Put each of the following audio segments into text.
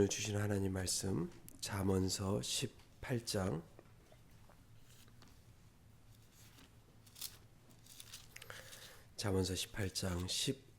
오늘 주신 하나님 말씀 잠언서 18장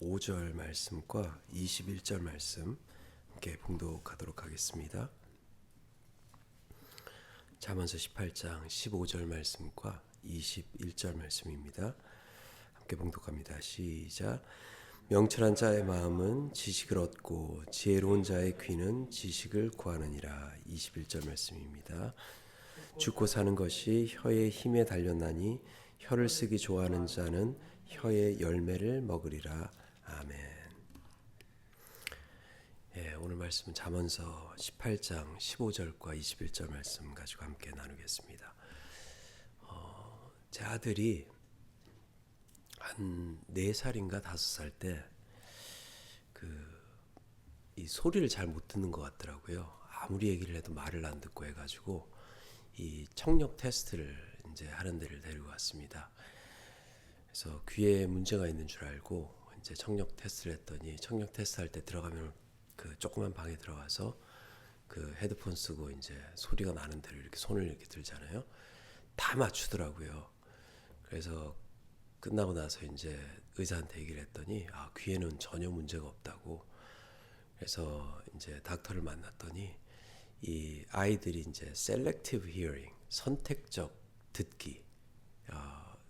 15절 말씀과 21절 말씀 함께 봉독하도록 하겠습니다. 잠언서 18장 15절 말씀과 21절 말씀입니다. 함께 봉독합니다. 시작. 명철한 자의 마음은 지식을 얻고 지혜로운 자의 귀는 지식을 구하느니라. 21절 말씀입니다. 죽고 사는 것이 혀의 힘에 달렸나니 혀를 쓰기 좋아하는 자는 혀의 열매를 먹으리라. 아멘. 오늘 말씀은 잠언서 18장 15절과 21절 말씀 가지고 함께 나누겠습니다. 제 아들이 한 4살인가 5살 때 이 소리를 잘 못 듣는 것 같더라고요. 아무리 얘기를 해도 말을 안 듣고 해가지고 이 청력 테스트를 이제 하는 데를 데리고 왔습니다. 그래서 귀에 문제가 있는 줄 알고 이제 청력 테스트를 했더니 청력 테스트 할 때 들어가면 그 조그만 방에 들어가서 그 헤드폰 쓰고 이제 소리가 나는 대로 이렇게 손을 이렇게 들잖아요. 다 맞추더라고요. 그래서 끝나고 나서 이제 의사한테 얘기를 했더니 귀에는 전혀 문제가 없다고. 그래서 이제 닥터를 만났더니 이 아이들이 이제 selective hearing, 선택적 듣기,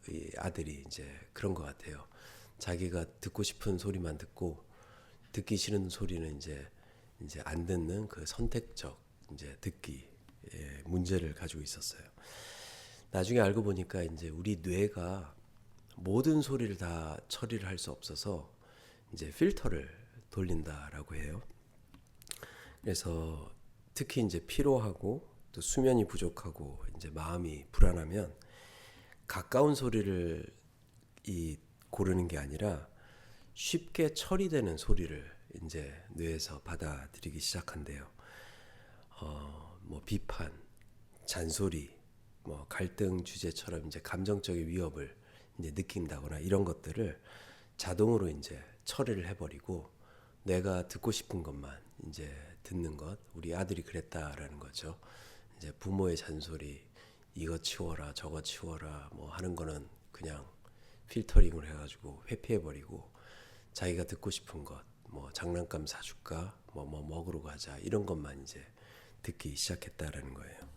이 아들이 이제 그런 것 같아요. 자기가 듣고 싶은 소리만 듣고 듣기 싫은 소리는 이제 안 듣는 그 선택적 이제 듣기 문제를 가지고 있었어요. 나중에 알고 보니까 이제 우리 뇌가 모든 소리를 다 처리를 할 수 없어서 이제 필터를 돌린다라고 해요. 그래서 특히 이제 피로하고 또 수면이 부족하고 이제 마음이 불안하면 가까운 소리를 고르는 게 아니라 쉽게 처리되는 소리를 이제 뇌에서 받아들이기 시작한대요. 뭐 비판, 잔소리, 뭐 갈등 주제처럼 이제 감정적인 위협을 이제 느낀다거나 이런 것들을 자동으로 이제 처리를 해버리고 내가 듣고 싶은 것만 이제 듣는 것. 우리 아들이 그랬다라는 거죠. 이제 부모의 잔소리, 이거 치워라, 저거 치워라, 뭐 하는 거는 그냥 필터링을 해가지고 회피해버리고 자기가 듣고 싶은 것, 뭐 장난감 사줄까, 뭐 먹으러 가자 이런 것만 이제 듣기 시작했다라는 거예요.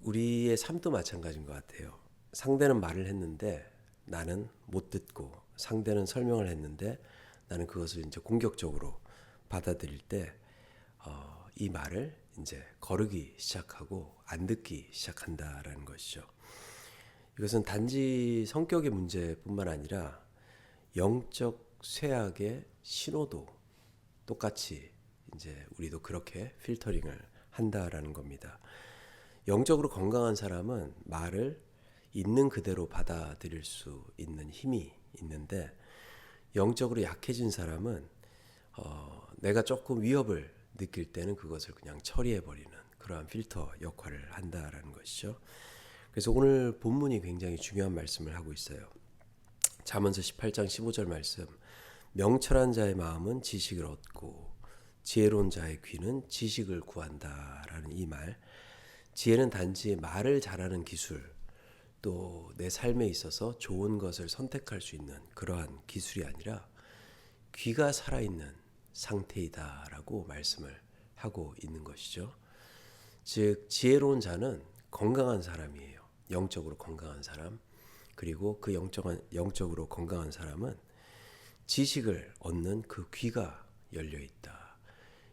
우리의 삶도 마찬가지인 것 같아요. 상대는 말을 했는데 나는 못 듣고 상대는 설명을 했는데 나는 그것을 이제 공격적으로 받아들일 때 이 말을 이제 거르기 시작하고 안 듣기 시작한다라는 것이죠. 이것은 단지 성격의 문제뿐만 아니라 영적 쇠약의 신호도 똑같이 이제 우리도 그렇게 필터링을 한다라는 겁니다. 영적으로 건강한 사람은 말을 있는 그대로 받아들일 수 있는 힘이 있는데 영적으로 약해진 사람은 내가 조금 위협을 느낄 때는 그것을 그냥 처리해버리는 그러한 필터 역할을 한다라는 것이죠. 그래서 오늘 본문이 굉장히 중요한 말씀을 하고 있어요. 잠언서 18장 15절 말씀. 명철한 자의 마음은 지식을 얻고 지혜로운 자의 귀는 지식을 구한다라는 이 말. 지혜는 단지 말을 잘하는 기술, 또 내 삶에 있어서 좋은 것을 선택할 수 있는 그러한 기술이 아니라 귀가 살아있는 상태이다라고 말씀을 하고 있는 것이죠. 즉 지혜로운 자는 건강한 사람이에요. 영적으로 건강한 사람. 그리고 그 영적으로 건강한 사람은 지식을 얻는 그 귀가 열려 있다.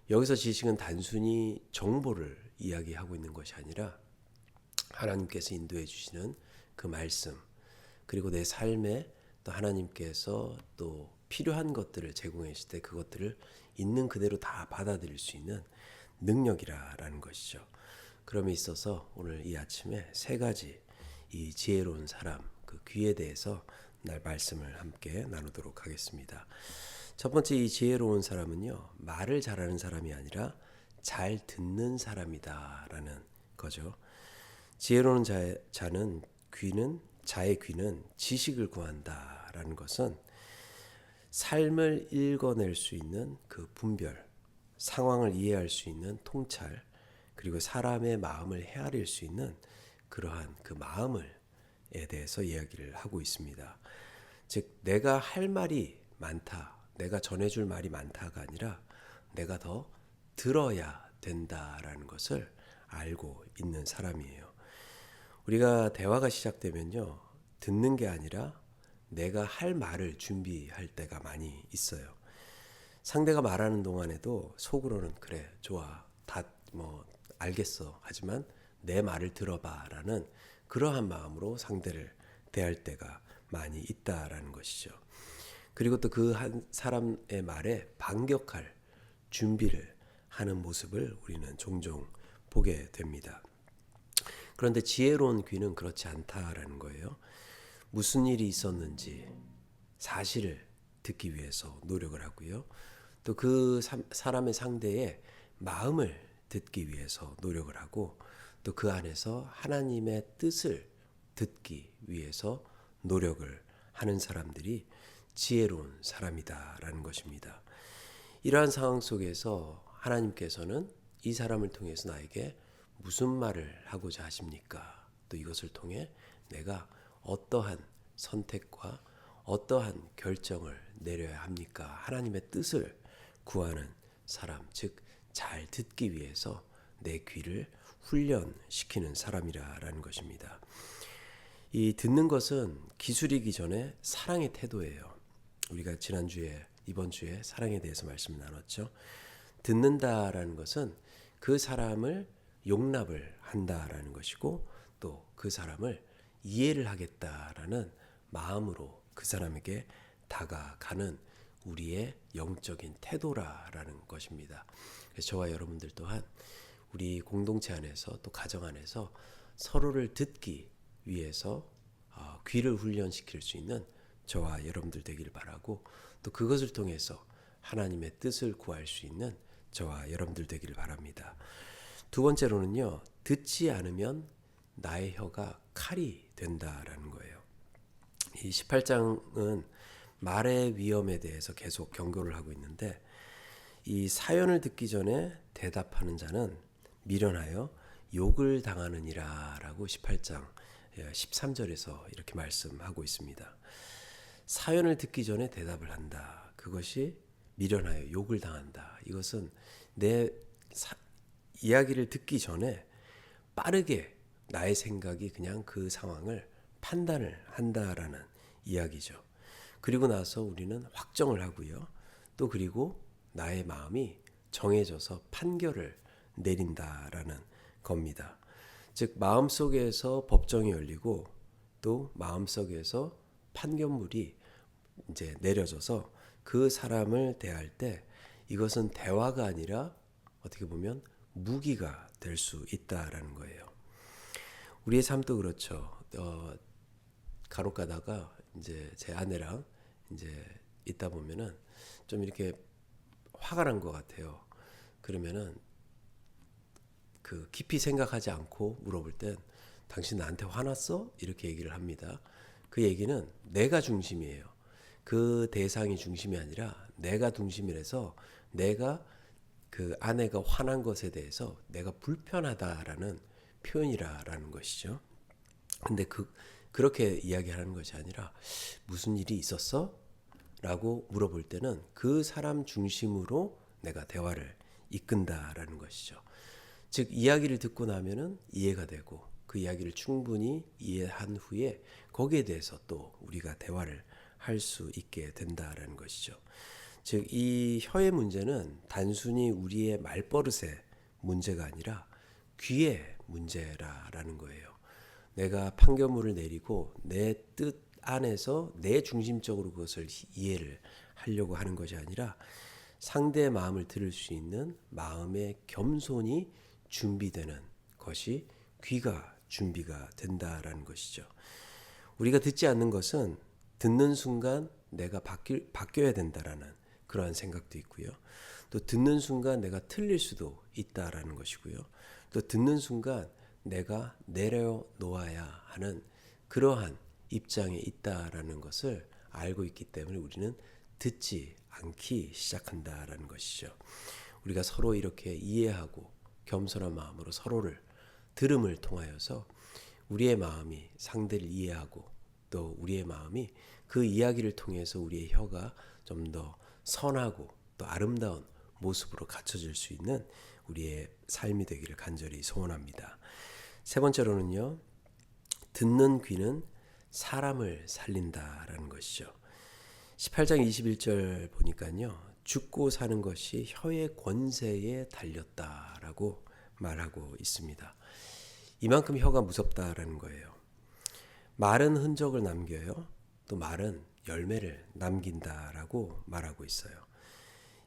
여기서 지식은 단순히 정보를 이야기하고 있는 것이 아니라 하나님께서 인도해 주시는 그 말씀, 그리고 내 삶에 또 하나님께서 또 필요한 것들을 제공해 주실 때 그것들을 있는 그대로 다 받아들일 수 있는 능력이라는 것이죠. 그럼에 있어서 오늘 이 아침에 3가지 이 지혜로운 사람, 그 귀에 대해서 날 말씀을 함께 나누도록 하겠습니다. 첫 번째 이 지혜로운 사람은요, 말을 잘하는 사람이 아니라 잘 듣는 사람이다라는 거죠. 지혜로운 자는 자의 귀는 지식을 구한다라는 것은 삶을 읽어낼 수 있는 그 분별, 상황을 이해할 수 있는 통찰, 그리고 사람의 마음을 헤아릴 수 있는 그러한 그 마음을에 대해서 이야기를 하고 있습니다. 즉 내가 할 말이 많다, 내가 전해줄 말이 많다가 아니라 내가 더 들어야 된다라는 것을 알고 있는 사람이에요. 우리가 대화가 시작되면요, 듣는 게 아니라 내가 할 말을 준비할 때가 많이 있어요. 상대가 말하는 동안에도 속으로는 그래, 좋아, 다 뭐 알겠어, 하지만 내 말을 들어봐라는 그러한 마음으로 상대를 대할 때가 많이 있다라는 것이죠. 그리고 또 그 한 사람의 말에 반격할 준비를 하는 모습을 우리는 종종 보게 됩니다. 그런데 지혜로운 귀는 그렇지 않다라는 거예요. 무슨 일이 있었는지 사실을 듣기 위해서 노력을 하고요. 또 그 사람의 상대의 마음을 듣기 위해서 노력을 하고, 또 그 안에서 하나님의 뜻을 듣기 위해서 노력을 하는 사람들이 지혜로운 사람이다라는 것입니다. 이러한 상황 속에서 하나님께서는 이 사람을 통해서 나에게 무슨 말을 하고자 하십니까? 또 이것을 통해 내가 어떠한 선택과 어떠한 결정을 내려야 합니까? 하나님의 뜻을 구하는 사람, 즉 잘 듣기 위해서 내 귀를 훈련시키는 사람이라는 것입니다. 이 듣는 것은 기술이기 전에 사랑의 태도예요. 우리가 지난주에, 이번 주에 사랑에 대해서 말씀 나눴죠. 듣는다라는 것은 그 사람을 용납을 한다라는 것이고, 또 그 사람을 이해를 하겠다라는 마음으로 그 사람에게 다가가는 우리의 영적인 태도라는 것입니다. 그래서 저와 여러분들 또한 우리 공동체 안에서, 또 가정 안에서 서로를 듣기 위해서 귀를 훈련시킬 수 있는 저와 여러분들 되기를 바라고, 또 그것을 통해서 하나님의 뜻을 구할 수 있는 저와 여러분들 되기를 바랍니다. 두 번째로는요, 듣지 않으면 나의 혀가 칼이 된다라는 거예요. 이 18장은 말의 위험에 대해서 계속 경고를 하고 있는데, 이 사연을 듣기 전에 대답하는 자는 미련하여 욕을 당하느니라 라고 18장 13절에서 이렇게 말씀하고 있습니다. 사연을 듣기 전에 대답을 한다. 그것이 미련하여 욕을 당한다. 이것은 내 이야기를 듣기 전에 빠르게 나의 생각이 그냥 그 상황을 판단을 한다라는 이야기죠. 그리고 나서 우리는 확정을 하고요. 또 그리고 나의 마음이 정해져서 판결을 내린다라는 겁니다. 즉 마음속에서 법정이 열리고, 또 마음속에서 판결물이 이제 내려져서 그 사람을 대할 때 이것은 대화가 아니라 어떻게 보면 무기가 될 수 있다라는 거예요. 우리의 삶도 그렇죠. 간혹 가다가 이제 제 아내랑 이제 있다 보면은 좀 이렇게 화가 난 것 같아요. 그러면은 그 깊이 생각하지 않고 물어볼 땐 당신 나한테 화났어? 이렇게 얘기를 합니다. 그 얘기는 내가 중심이에요. 그 대상이 중심이 아니라 내가 중심이라서, 내가 그 아내가 화난 것에 대해서 내가 불편하다라는 표현이라는 것이죠. 근데 그렇게 이야기하는 것이 아니라 무슨 일이 있었어? 라고 물어볼 때는 그 사람 중심으로 내가 대화를 이끈다라는 것이죠. 즉 이야기를 듣고 나면은 이해가 되고, 그 이야기를 충분히 이해한 후에 거기에 대해서 또 우리가 대화를 할 수 있게 된다라는 것이죠. 즉 이 혀의 문제는 단순히 우리의 말버릇의 문제가 아니라 귀의 문제라는 거예요. 내가 판결문을 내리고 내 뜻 안에서 내 중심적으로 그것을 이해를 하려고 하는 것이 아니라 상대의 마음을 들을 수 있는 마음의 겸손이 준비되는 것이 귀가 준비가 된다라는 것이죠. 우리가 듣지 않는 것은 듣는 순간 내가 바뀌어야 된다라는 그러한 생각도 있고요. 또 듣는 순간 내가 틀릴 수도 있다라는 것이고요. 또 듣는 순간 내가 내려놓아야 하는 그러한 입장에 있다라는 것을 알고 있기 때문에 우리는 듣지 않기 시작한다라는 것이죠. 우리가 서로 이렇게 이해하고 겸손한 마음으로 서로를 들음을 통하여서 우리의 마음이 상대를 이해하고 또 우리의 마음이 그 이야기를 통해서 우리의 혀가 좀 더 선하고 또 아름다운 모습으로 갖춰질 수 있는 우리의 삶이 되기를 간절히 소원합니다. 세 번째로는요, 듣는 귀는 사람을 살린다라는 것이죠. 18장 21절 보니까요, 죽고 사는 것이 혀의 권세에 달렸다라고 말하고 있습니다. 이만큼 혀가 무섭다라는 거예요. 말은 흔적을 남겨요. 또 말은 열매를 남긴다라고 말하고 있어요.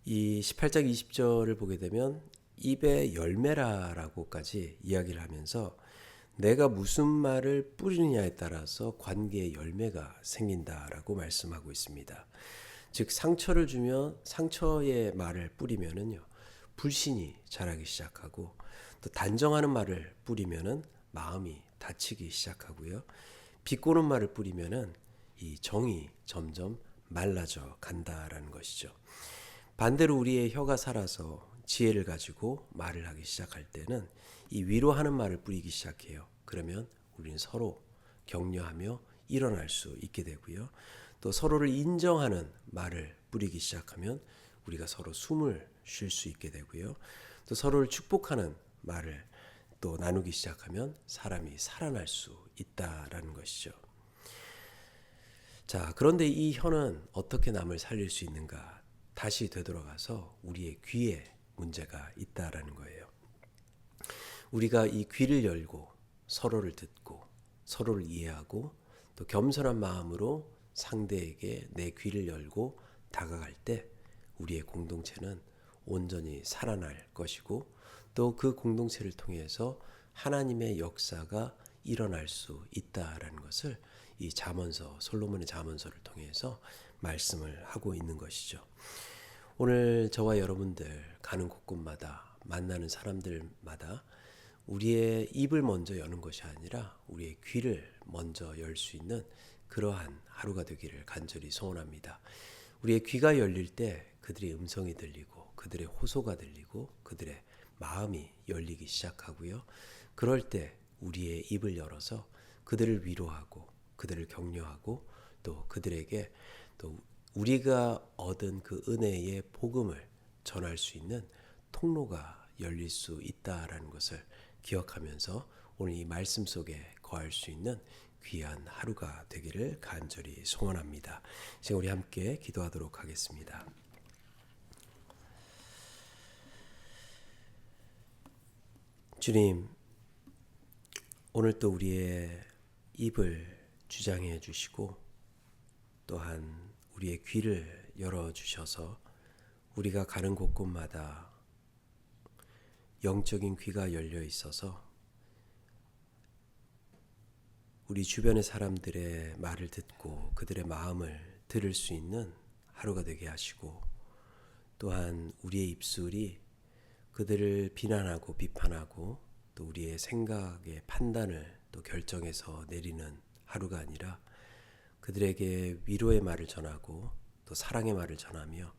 이 18장 20절을 보게 되면 입의 열매라라고까지 이야기를 하면서 내가 무슨 말을 뿌리느냐에 따라서 관계의 열매가 생긴다라고 말씀하고 있습니다. 즉 상처를 주면 상처의 말을 뿌리면은요, 불신이 자라기 시작하고 또 단정하는 말을 뿌리면은 마음이 다치기 시작하고요. 비꼬는 말을 뿌리면은 이 정이 점점 말라져 간다라는 것이죠. 반대로 우리의 혀가 살아서 지혜를 가지고 말을 하기 시작할 때는 이 위로하는 말을 뿌리기 시작해요. 그러면 우리는 서로 격려하며 일어날 수 있게 되고요. 또 서로를 인정하는 말을 뿌리기 시작하면 우리가 서로 숨을 쉴 수 있게 되고요. 또 서로를 축복하는 말을 또 나누기 시작하면 사람이 살아날 수 있다라는 것이죠. 자, 그런데 이 혀는 어떻게 남을 살릴 수 있는가? 다시 되돌아가서 우리의 귀에 문제가 있다라는 거예요. 우리가 이 귀를 열고 서로를 듣고 서로를 이해하고 또 겸손한 마음으로 상대에게 내 귀를 열고 다가갈 때 우리의 공동체는 온전히 살아날 것이고 또 그 공동체를 통해서 하나님의 역사가 일어날 수 있다라는 것을 이 잠언서, 솔로몬의 잠언서를 통해서 말씀을 하고 있는 것이죠. 오늘 저와 여러분들 가는 곳곳마다 만나는 사람들마다 우리의 입을 먼저 여는 것이 아니라 우리의 귀를 먼저 열 수 있는 그러한 하루가 되기를 간절히 소원합니다. 우리의 귀가 열릴 때 그들의 음성이 들리고 그들의 호소가 들리고 그들의 마음이 열리기 시작하고요. 그럴 때 우리의 입을 열어서 그들을 위로하고 그들을 격려하고 또 그들에게 또 우리가 얻은 그 은혜의 복음을 전할 수 있는 통로가 열릴 수 있다라는 것을 기억하면서 오늘 이 말씀 속에 거할 수 있는 귀한 하루가 되기를 간절히 소원합니다. 이제 우리 함께 기도하도록 하겠습니다. 주님, 오늘 또 우리의 입을 주장해 주시고 또한 우리의 귀를 열어주셔서 우리가 가는 곳곳마다 영적인 귀가 열려 있어서 우리 주변의 사람들의 말을 듣고 그들의 마음을 들을 수 있는 하루가 되게 하시고 또한 우리의 입술이 그들을 비난하고 비판하고 또 우리의 생각의 판단을 또 결정해서 내리는 하루가 아니라 그들에게 위로의 말을 전하고 또 사랑의 말을 전하며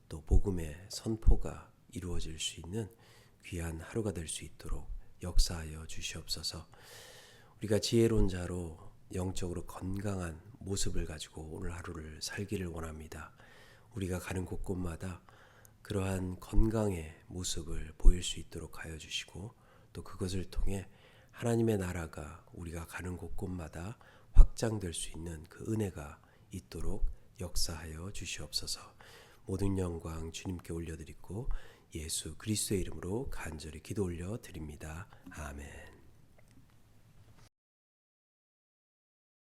또 복음의 선포가 이루어질 수 있는 귀한 하루가 될 수 있도록 역사하여 주시옵소서. 우리가 지혜로운 자로 영적으로 건강한 모습을 가지고 오늘 하루를 살기를 원합니다. 우리가 가는 곳곳마다 그러한 건강의 모습을 보일 수 있도록 하여 주시고 또 그것을 통해 하나님의 나라가 우리가 가는 곳곳마다 확장될 수 있는 그 은혜가 있도록 역사하여 주시옵소서. 모든 영광 주님께 올려드리고 예수 그리스도의 이름으로 간절히 기도 올려드립니다. 아멘.